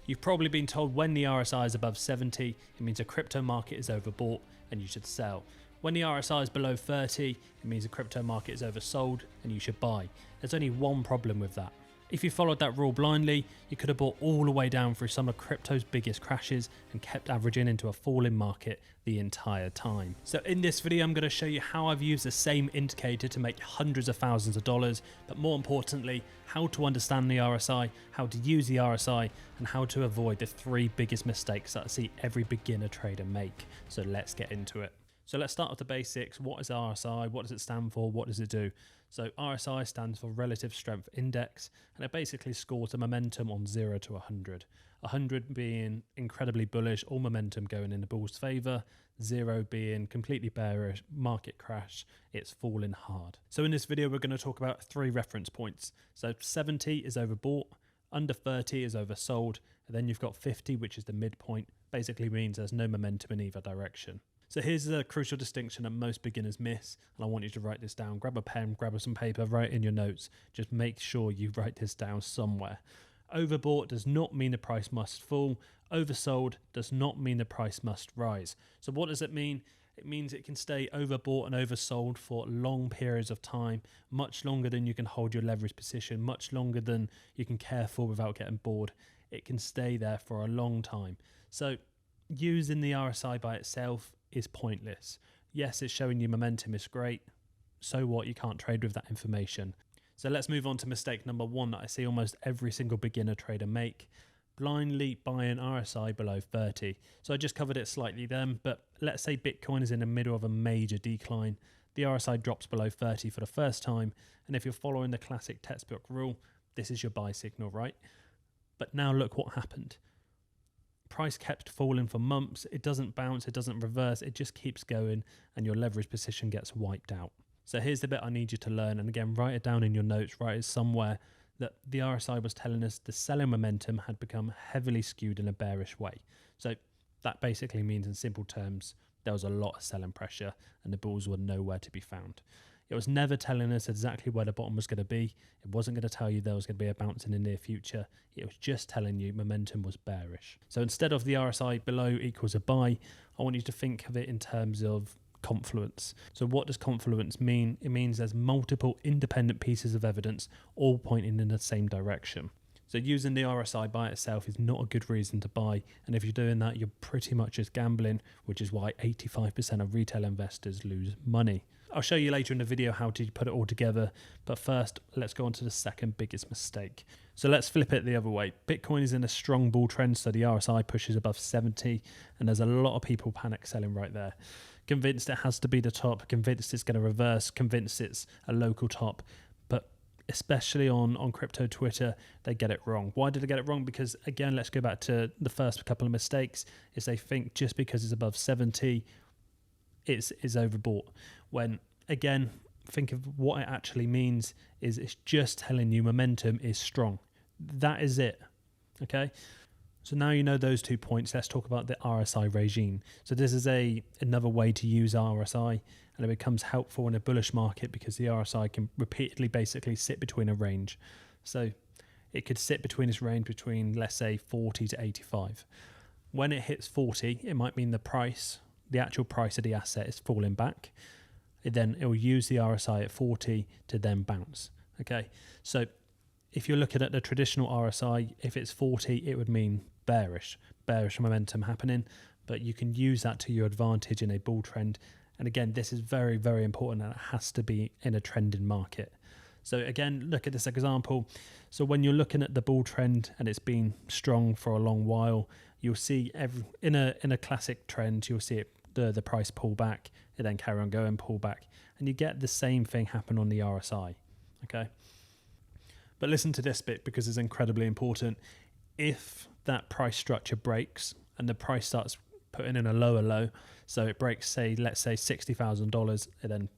You've probably been told when the RSI is above 70, it means a crypto market is overbought and you should sell. When the RSI is below 30, it means the crypto market is oversold and you should buy. There's only one problem with that. If you followed that rule blindly, you could have bought all the way down through some of crypto's biggest crashes and kept averaging into a falling market the entire time. So in this video, I'm going to show you how I've used the same indicator to make hundreds of thousands of dollars, but more importantly, how to understand the RSI, how to use the RSI, and how to avoid the 3 biggest mistakes that I see every beginner trader make. So let's get into it. So let's start with the basics. What is RSI? What does it stand for? What does it do? So RSI stands for Relative Strength Index, and it basically scores the momentum on 0 to 100. 100 being incredibly bullish, all momentum going in the bull's favor. 0 being completely bearish, market crash, it's falling hard. So in this video, we're going to talk about 3 reference points. So 70 is overbought, under 30 is oversold, and then you've got 50, which is the midpoint. Basically means there's no momentum in either direction. So here's a crucial distinction that most beginners miss, and I want you to write this down. Grab a pen, grab some paper, write in your notes. Just make sure you write this down somewhere. Overbought does not mean the price must fall. Oversold does not mean the price must rise. So what does it mean? It means it can stay overbought and oversold for long periods of time, much longer than you can hold your leverage position, much longer than you can care for without getting bored. It can stay there for a long time. So using the RSI by itself is pointless. Yes, it's showing you momentum is great. So what? You can't trade with that information. So let's move on to mistake number 1 that I see almost every single beginner trader make. Blindly buying RSI below 30. So I just covered it slightly then, but let's say Bitcoin is in the middle of a major decline. The RSI drops below 30 for the first time. And if you're following the classic textbook rule, this is your buy signal, right? But now look what happened. Price kept falling for months. It doesn't bounce, it doesn't reverse, it just keeps going and your leverage position gets wiped out. So here's the bit I need you to learn, and again, write it down in your notes, write it somewhere, that the RSI was telling us the selling momentum had become heavily skewed in a bearish way. So that basically means, in simple terms, there was a lot of selling pressure and the bulls were nowhere to be found. It was never telling us exactly where the bottom was going to be. It wasn't going to tell you there was going to be a bounce in the near future. It was just telling you momentum was bearish. So instead of the RSI below equals a buy, I want you to think of it in terms of confluence. So what does confluence mean? It means there's multiple independent pieces of evidence all pointing in the same direction. So using the RSI by itself is not a good reason to buy. And if you're doing that, you're pretty much just gambling, which is why 85% of retail investors lose money. I'll show you later in the video how to put it all together. But first, let's go on to the second biggest mistake. So let's flip it the other way. Bitcoin is in a strong bull trend, so the RSI pushes above 70. And there's a lot of people panic selling right there. Convinced it has to be the top, convinced it's going to reverse, convinced it's a local top. But especially on crypto Twitter, they get it wrong. Why did they get it wrong? Because again, let's go back to the first couple of mistakes, is they think just because it's above 70, it's overbought. When again, think of what it actually means is it's just telling you momentum is strong. That is it. Okay. So now you know those 2 points. Let's talk about the RSI regime. So this is another way to use RSI, and it becomes helpful in a bullish market because the RSI can repeatedly basically sit between a range. So it could sit between this range between, let's say, 40 to 85. When it hits 40, it might mean the actual price of the asset is falling back. Then it will use the RSI at 40 to then bounce. Okay, so if you're looking at the traditional RSI, if it's 40, it would mean bearish momentum happening, but you can use that to your advantage in a bull trend. And again, this is very, very important, and it has to be in a trending market. So again, look at this example. So when you're looking at the bull trend and it's been strong for a long while, you'll see in a classic trend, you'll see the price pull back, it then carry on going, pull back, and you get the same thing happen on the RSI. Okay. But listen to this bit because it's incredibly important. If that price structure breaks and the price starts putting in a lower low, so it breaks, let's say $60,000, it then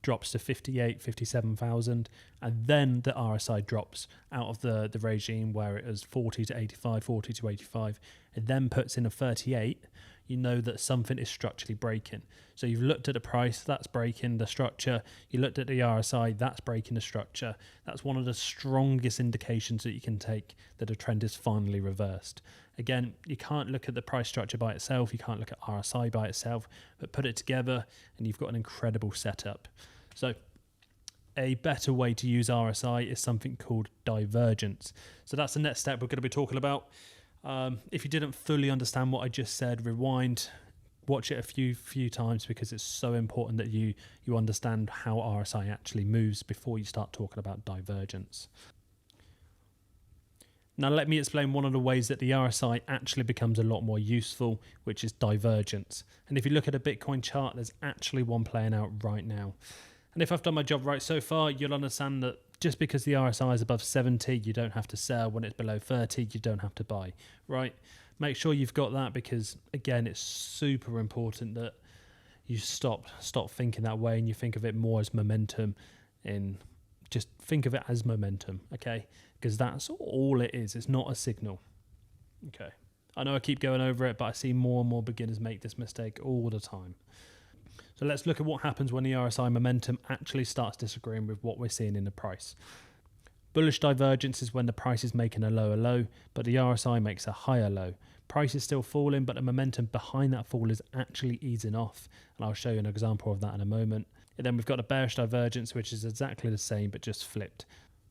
drops to 58, 57,000, and then the RSI drops out of the regime where it was 40 to 85, 40 to 85, it then puts in a 38, you know that something is structurally breaking. So you've looked at the price, that's breaking the structure. You looked at the RSI, that's breaking the structure. That's one of the strongest indications that you can take that a trend is finally reversed. Again, you can't look at the price structure by itself, you can't look at RSI by itself, but put it together and you've got an incredible setup. So a better way to use RSI is something called divergence. So that's the next step we're going to be talking about. If you didn't fully understand what I just said, rewind, watch it a few times, because it's so important that you understand how RSI actually moves before you start talking about divergence. Now let me explain one of the ways that the RSI actually becomes a lot more useful, which is divergence. And if you look at a Bitcoin chart, there's actually one playing out right now. And if I've done my job right so far, you'll understand that just because the RSI is above 70, you don't have to sell. When it's below 30, you don't have to buy, right? Make sure you've got that, because again, it's super important that you stop thinking that way and you think of it more as momentum. Just think of it as momentum, okay? Because that's all it is. It's not a signal, okay? I know I keep going over it, but I see more and more beginners make this mistake all the time. So let's look at what happens when the RSI momentum actually starts disagreeing with what we're seeing in the price. Bullish divergence is when the price is making a lower low, but the RSI makes a higher low. Price is still falling, but the momentum behind that fall is actually easing off. And I'll show you an example of that in a moment. And then we've got a bearish divergence, which is exactly the same, but just flipped.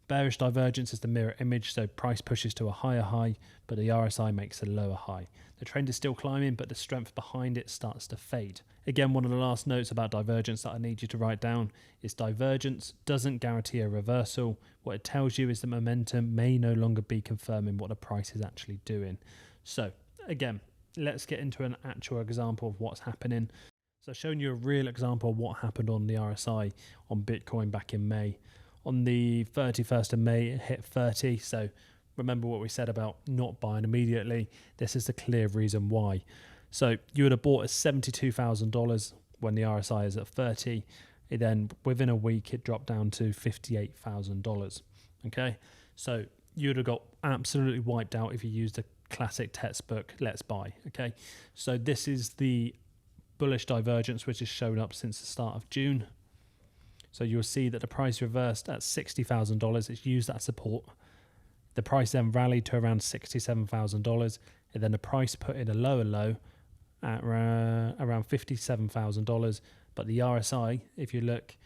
Bearish divergence is the mirror image, so price pushes to a higher high, but the RSI makes a lower high. The trend is still climbing, but the strength behind it starts to fade. Again, one of the last notes about divergence that I need you to write down is divergence doesn't guarantee a reversal. What it tells you is the momentum may no longer be confirming what the price is actually doing. So again, let's get into an actual example of what's happening. So I've shown you a real example of what happened on the RSI on Bitcoin back in May. On the 31st of May, it hit 30. So remember what we said about not buying immediately. This is the clear reason why. So you would have bought at $72,000 when the RSI is at 30. And then within a week, it dropped down to $58,000. Okay. So you would have got absolutely wiped out if you used the classic textbook, let's buy. Okay. So this is the bullish divergence, which has shown up since the start of June. So you'll see that the price reversed at $60,000. It's used that support. The price then rallied to around $67,000, and then the price put in a lower low at around $57,000. But the RSI, if you look,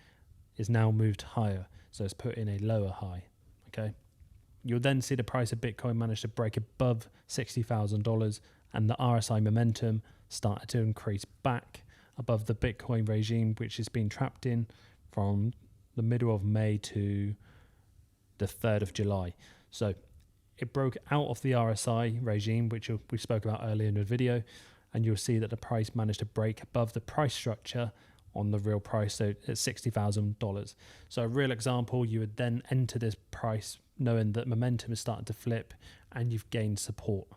is now moved higher. So it's put in a lower high. Okay. You'll then see the price of Bitcoin manage to break above $60,000, and the RSI momentum started to increase back above the Bitcoin regime, which has been trapped in from the middle of May to the 3rd of July. So it broke out of the RSI regime, which we spoke about earlier in the video, and you'll see that the price managed to break above the price structure on the real price, so at $60,000. So a real example, you would then enter this price knowing that momentum is starting to flip and you've gained support.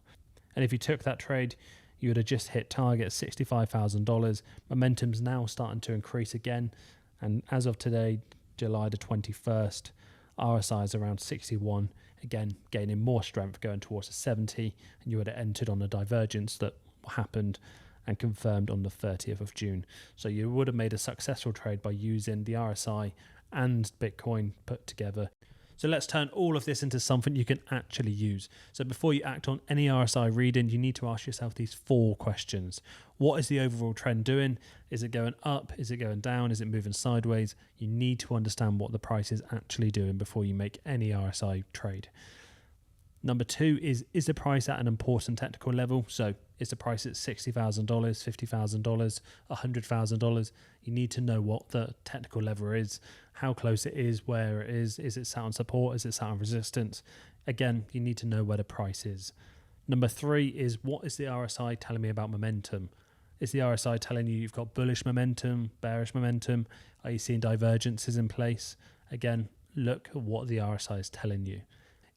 And if you took that trade, you would have just hit target at $65,000. Momentum's now starting to increase again. And as of today, July the 21st, RSI is around 61, again, gaining more strength going towards the 70, and you would have entered on a divergence that happened and confirmed on the 30th of June. So you would have made a successful trade by using the RSI and Bitcoin put together. So let's turn all of this into something you can actually use. So before you act on any RSI reading, you need to ask yourself these 4 questions. What is the overall trend doing? Is it going up? Is it going down? Is it moving sideways? You need to understand what the price is actually doing before you make any RSI trade. Number 2 is the price at an important technical level? So is the price at $60,000, $50,000, $100,000? You need to know what the technical level is, how close it is, where it is it sat on support, is it sat on resistance? Again, you need to know where the price is. Number 3 is, what is the RSI telling me about momentum? Is the RSI telling you you've got bullish momentum, bearish momentum? Are you seeing divergences in place? Again, look at what the RSI is telling you.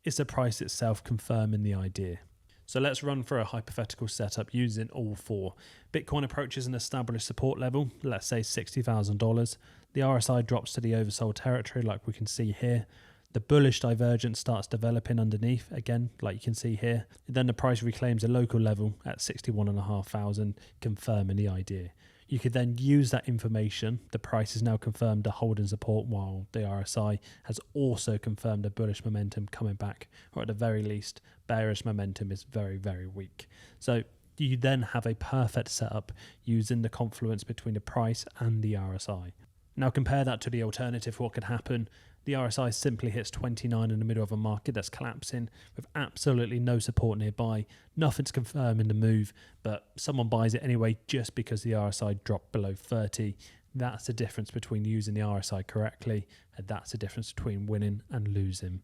Is the price itself confirming the idea? So let's run through a hypothetical setup using all 4. Bitcoin approaches an established support level, let's say $60,000. The RSI drops to the oversold territory like we can see here. The bullish divergence starts developing underneath, again, like you can see here. Then the price reclaims a local level at 61,500, confirming the idea. You could then use that information. The price is now confirmed to hold in support, while the RSI has also confirmed a bullish momentum coming back, or at the very least, bearish momentum is very, very weak. So you then have a perfect setup using the confluence between the price and the RSI. Now compare that to the alternative. What could happen? The RSI simply hits 29 in the middle of a market that's collapsing with absolutely no support nearby. Nothing's confirming the move, but someone buys it anyway just because the RSI dropped below 30. That's the difference between using the RSI correctly, and that's the difference between winning and losing.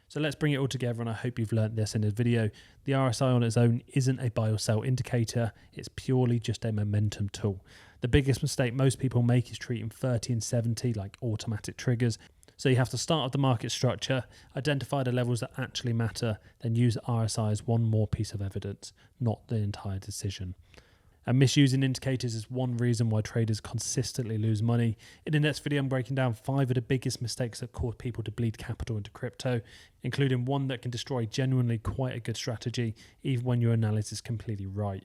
So let's bring it all together, and I hope you've learned this in this video. The RSI on its own isn't a buy or sell indicator. It's purely just a momentum tool. The biggest mistake most people make is treating 30 and 70 like automatic triggers. So you have to start with the market structure, identify the levels that actually matter, then use RSI as one more piece of evidence, not the entire decision. And misusing indicators is one reason why traders consistently lose money. In the next video, I'm breaking down 5 of the biggest mistakes that cause people to bleed capital into crypto, including one that can destroy genuinely quite a good strategy, even when your analysis is completely right.